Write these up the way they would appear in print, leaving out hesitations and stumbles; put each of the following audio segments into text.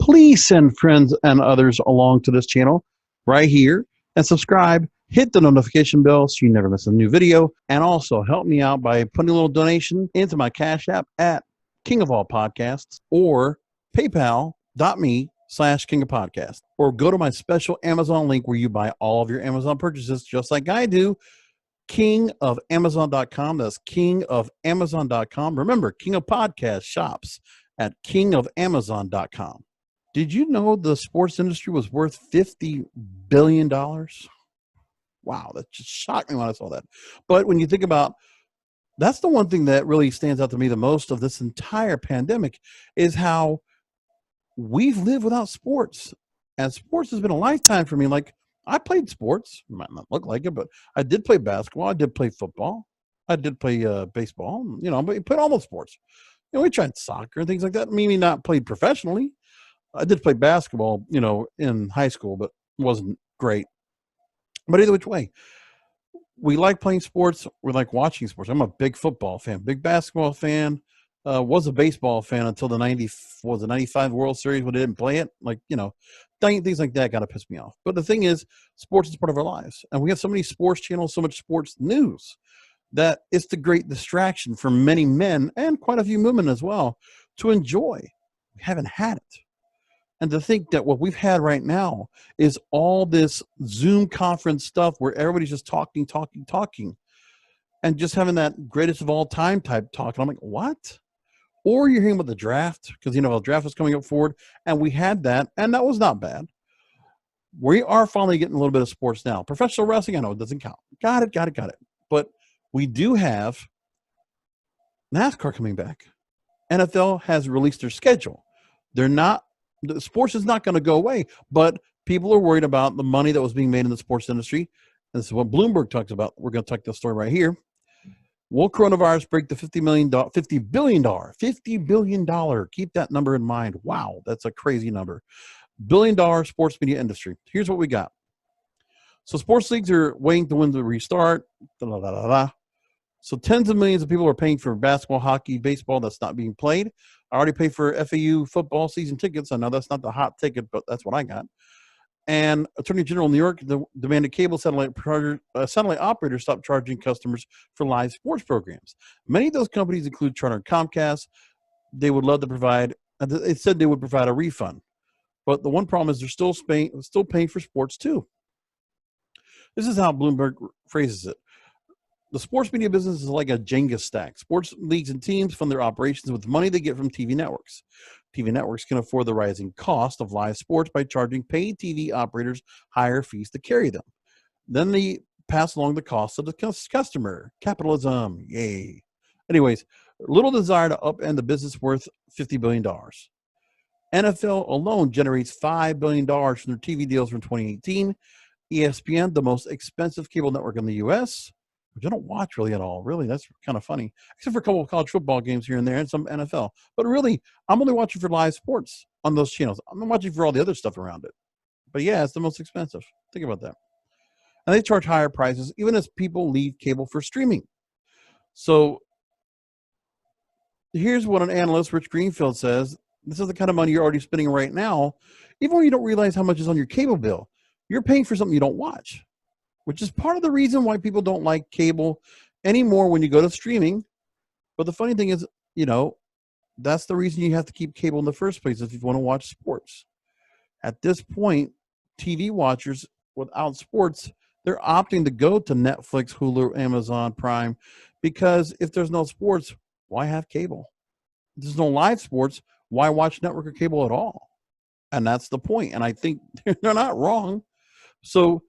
please send friends and others along to this channel right here and subscribe. Hit the notification bell so you never miss a new video. And also help me out by putting a little donation into my Cash App at King of All Podcasts or PayPal.me/King of Podcasts. Or go to my special Amazon link where you buy all of your Amazon purchases just like I do. KingofAmazon.com. That's KingofAmazon.com. Remember, King of Podcast shops at KingofAmazon.com. Did you know the sports industry was worth $50 billion? Wow, that just shocked me when I saw that. But when you think about, that's the one thing that really stands out to me the most of this entire pandemic is how we've lived without sports. And sports has been a lifetime for me. Like, I played sports. It might not look like it, but I did play basketball. I did play football. I did play baseball. But you played all those sports. We tried soccer and things like that. Maybe not played professionally. I did play basketball, in high school, but it wasn't great. But either which way, we like playing sports. We like watching sports. I'm a big football fan, big basketball fan. Was a baseball fan until the 95 World Series when they didn't play it. Things like that kind of pissed me off. But the thing is, sports is part of our lives. And we have so many sports channels, so much sports news that it's the great distraction for many men and quite a few women as well to enjoy. We haven't had it. And to think that what we've had right now is all this Zoom conference stuff where everybody's just talking, and just having that greatest of all time type talk. And I'm like, what? Or you're hearing about the draft, because, the draft was coming up forward, and we had that, and that was not bad. We are finally getting a little bit of sports now. Professional wrestling, I know it doesn't count. Got it. But we do have NASCAR coming back. NFL has released their schedule. The sports is not going to go away, but people are worried about the money that was being made in the sports industry. And this is what Bloomberg talks about. We're going to take this story right here. Will coronavirus break the $50 billion? Keep that number in mind. Wow, that's a crazy number. $1 billion sports media industry. Here's what we got. So sports leagues are waiting to when to restart. So tens of millions of people are paying for basketball, hockey, baseball that's not being played. I already paid for FAU football season tickets. I know that's not the hot ticket, but that's what I got. And Attorney General of New York demanded cable satellite operators stop charging customers for live sports programs. Many of those companies include Charter and Comcast. They would love to provide. They said they would provide a refund, but the one problem is they're still paying for sports too. This is how Bloomberg phrases it. The sports media business is like a Jenga stack. Sports leagues and teams fund their operations with money they get from TV networks. TV networks can afford the rising cost of live sports by charging paid TV operators higher fees to carry them. Then they pass along the cost to the customer. Capitalism, yay. Anyways, little desire to upend the business worth $50 billion. NFL alone generates $5 billion from their TV deals from 2018. ESPN, the most expensive cable network in the U.S., which I don't watch really at all. Really, that's kind of funny. Except for a couple of college football games here and there and some NFL. But really, I'm only watching for live sports on those channels. I'm not watching for all the other stuff around it. But yeah, it's the most expensive. Think about that. And they charge higher prices even as people leave cable for streaming. So here's what an analyst, Rich Greenfield, says. This is the kind of money you're already spending right now. Even when you don't realize how much is on your cable bill, you're paying for something you don't watch, which is part of the reason why people don't like cable anymore when you go to streaming. But the funny thing is, that's the reason you have to keep cable in the first place if you want to watch sports. At this point, TV watchers without sports, they're opting to go to Netflix, Hulu, Amazon Prime, because if there's no sports, why have cable? If there's no live sports, why watch network or cable at all? And that's the point. And I think they're not wrong. So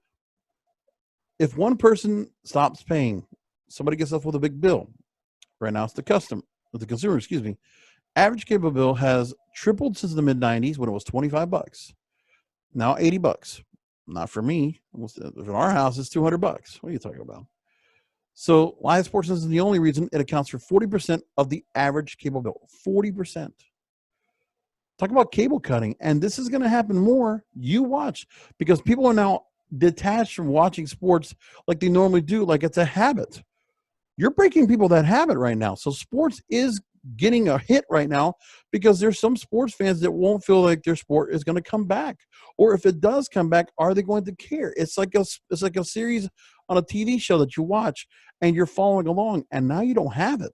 if one person stops paying, somebody gets left with a big bill. Right now it's the consumer, Average cable bill has tripled since the mid-90s when it was $25. Now $80. Not for me. In our house, it's $200. What are you talking about? So live sports isn't the only reason. It accounts for 40% of the average cable bill. 40%. Talk about cable cutting. And this is going to happen more. You watch, because people are now detached from watching sports like they normally do, like it's a habit. You're breaking people that habit right now. So sports is getting a hit right now because there's some sports fans that won't feel like their sport is going to come back, or if it does come back, are they going to care? It's like a series on a TV show that you watch and you're following along, and now you don't have it.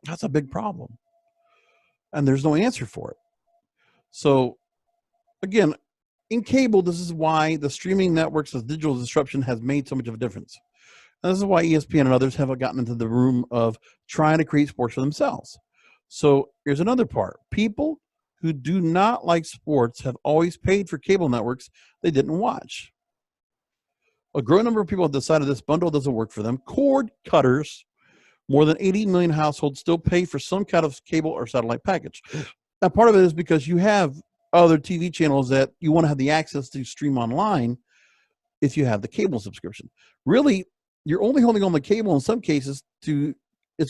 That's a big problem, and there's no answer for it. So again, in cable, this is why the streaming networks' digital disruption has made so much of a difference. And this is why ESPN and others have gotten into the room of trying to create sports for themselves. So here's another part. People who do not like sports have always paid for cable networks they didn't watch. A growing number of people have decided this bundle doesn't work for them. Cord cutters, more than 80 million households still pay for some kind of cable or satellite package. Now, part of it is because you have other TV channels that you want to have the access to stream online if you have the cable subscription. Really, you're only holding on the cable in some cases it's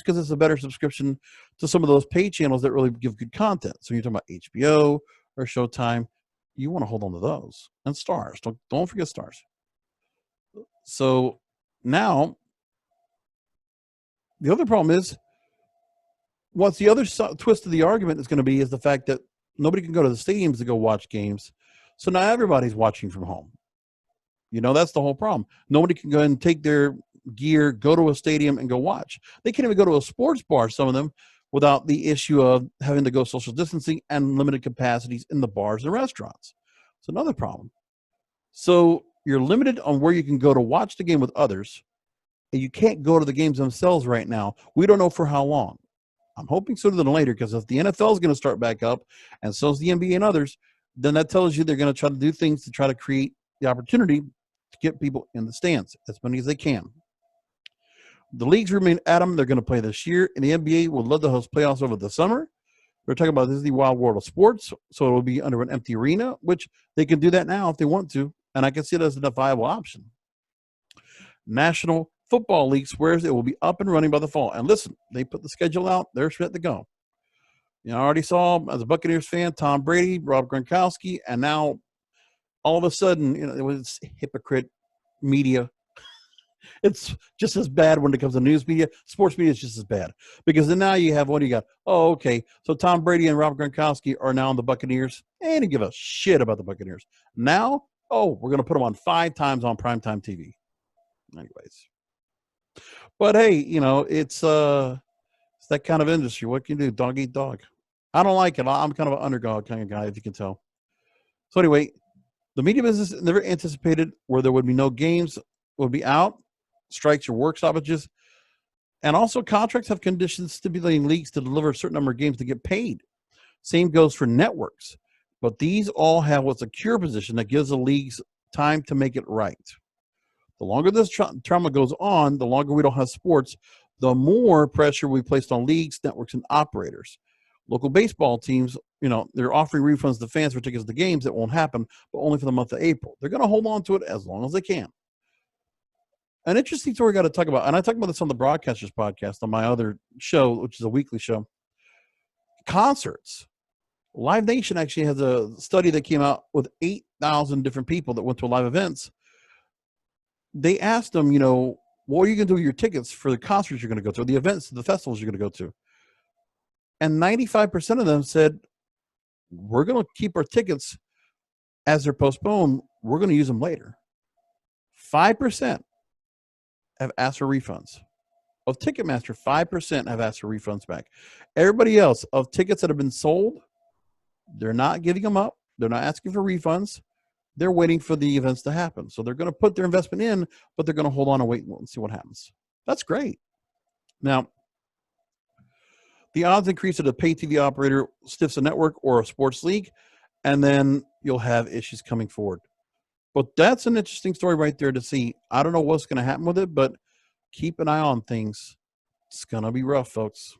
because it's a better subscription to some of those paid channels that really give good content. So you're talking about HBO or Showtime, you want to hold on to those. And Stars. Don't forget Stars. So now the other problem is, what's the other twist of the argument is going to be is the fact that nobody can go to the stadiums to go watch games. So now everybody's watching from home. That's the whole problem. Nobody can go and take their gear, go to a stadium and go watch. They can't even go to a sports bar, some of them, without the issue of having to go social distancing and limited capacities in the bars and restaurants. It's another problem. So you're limited on where you can go to watch the game with others, and you can't go to the games themselves right now. We don't know for how long. I'm hoping sooner than later, because if the NFL is going to start back up, and so is the NBA and others, then that tells you they're going to try to do things to try to create the opportunity to get people in the stands as many as they can. The leagues remain adamant they're going to play this year, and the NBA would love to host playoffs over the summer. We're talking about Disney Wild World of Sports, so it will be under an empty arena, which they can do that now if they want to, and I can see it as a viable option. National Football League swears it will be up and running by the fall. And listen, they put the schedule out. They're set to go. I already saw, as a Buccaneers fan, Tom Brady, Rob Gronkowski, and now all of a sudden, it was hypocrite media. It's just as bad when it comes to news media. Sports media is just as bad, because then now you have, what do you got? Oh, okay. So Tom Brady and Rob Gronkowski are now on the Buccaneers. They didn't give a shit about the Buccaneers. Now, we're going to put them on 5 times on primetime TV. Anyways. But hey, it's that kind of industry. What can you do? Dog eat dog. I don't like it. I'm kind of an underdog kind of guy, if you can tell. So anyway, the media business never anticipated where there would be no games would be out, strikes or work stoppages, and also contracts have conditions stipulating leagues to deliver a certain number of games to get paid. Same goes for networks, but these all have what's a cure position that gives the leagues time to make it right. The longer this trauma goes on, the longer we don't have sports, the more pressure we placed on leagues, networks, and operators. Local baseball teams, they're offering refunds to fans for tickets to games. That won't happen, but only for the month of April. They're going to hold on to it as long as they can. An interesting story I got to talk about, and I talk about this on the Broadcasters podcast on my other show, which is a weekly show. Concerts. Live Nation actually has a study that came out with 8,000 different people that went to live events. They asked them, what are you going to do with your tickets for the concerts you're going to go to, the events, the festivals you're going to go to? And 95% of them said, we're going to keep our tickets as they're postponed. We're going to use them later. 5% have asked for refunds. Of Ticketmaster, 5% have asked for refunds back. Everybody else, of tickets that have been sold, they're not giving them up. They're not asking for refunds. They're waiting for the events to happen. So they're going to put their investment in, but they're going to hold on and wait and see what happens. That's great. Now, the odds increase that a pay TV operator stiffs a network or a sports league, and then you'll have issues coming forward. But that's an interesting story right there to see. I don't know what's going to happen with it, but keep an eye on things. It's going to be rough, folks.